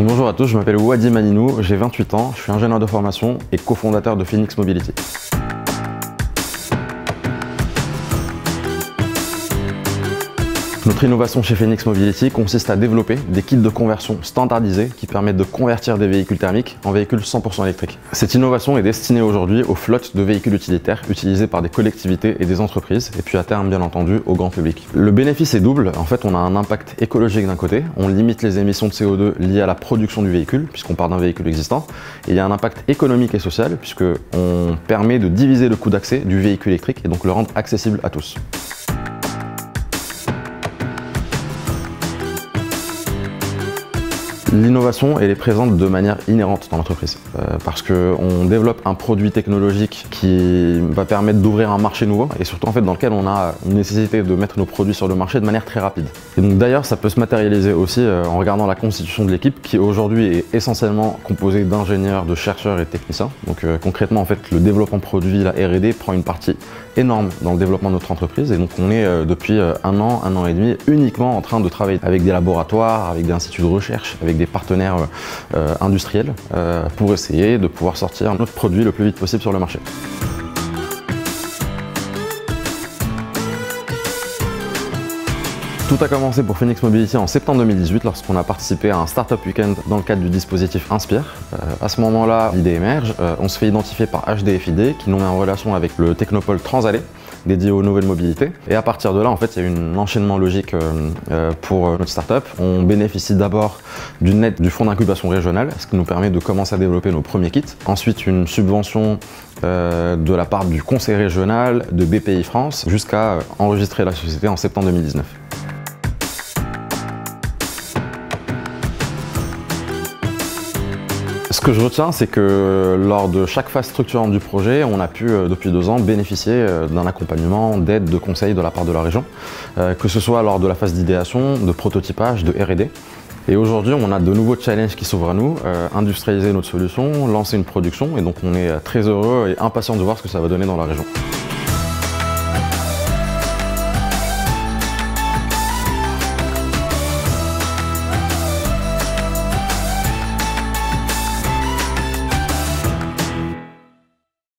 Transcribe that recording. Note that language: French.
Bonjour à tous, je m'appelle Wadi Maninou, j'ai 28 ans, je suis ingénieur de formation et cofondateur de Phoenix Mobility. Notre innovation chez Phoenix Mobility consiste à développer des kits de conversion standardisés qui permettent de convertir des véhicules thermiques en véhicules 100% électriques. Cette innovation est destinée aujourd'hui aux flottes de véhicules utilitaires utilisés par des collectivités et des entreprises, et puis à terme bien entendu au grand public. Le bénéfice est double, en fait on a un impact écologique d'un côté, on limite les émissions de CO2 liées à la production du véhicule, puisqu'on part d'un véhicule existant, et il y a un impact économique et social, puisqu'on permet de diviser le coût d'accès du véhicule électrique et donc le rendre accessible à tous. L'innovation, elle est présente de manière inhérente dans l'entreprise parce qu'on développe un produit technologique qui va permettre d'ouvrir un marché nouveau et surtout en fait dans lequel on a une nécessité de mettre nos produits sur le marché de manière très rapide. Et donc d'ailleurs ça peut se matérialiser aussi en regardant la constitution de l'équipe qui aujourd'hui est essentiellement composée d'ingénieurs, de chercheurs et de techniciens. Donc concrètement en fait le développement produit, la R&D prend une partie énorme dans le développement de notre entreprise et donc on est depuis un an et demi uniquement en train de travailler avec des laboratoires, avec des instituts de recherche, avec des partenaires industriels pour essayer de pouvoir sortir notre produit le plus vite possible sur le marché. Tout a commencé pour Phoenix Mobility en septembre 2018 lorsqu'on a participé à un Startup Weekend dans le cadre du dispositif Inspire. À ce moment-là, l'idée émerge, on se fait identifier par HDFID qui nous met en relation avec le technopôle Transalé dédié aux nouvelles mobilités. Et à partir de là, en fait, il y a eu un enchaînement logique pour notre startup. On bénéficie d'abord d'une aide du fonds d'incubation régional, ce qui nous permet de commencer à développer nos premiers kits. Ensuite, une subvention de la part du conseil régional, de BPI France, jusqu'à enregistrer la société en septembre 2019. Ce que je retiens, c'est que lors de chaque phase structurante du projet, on a pu, depuis 2 ans, bénéficier d'un accompagnement, d'aide, de conseils de la part de la région, que ce soit lors de la phase d'idéation, de prototypage, de R&D. Et aujourd'hui, on a de nouveaux challenges qui s'ouvrent à nous, industrialiser notre solution, lancer une production, et donc on est très heureux et impatient de voir ce que ça va donner dans la région.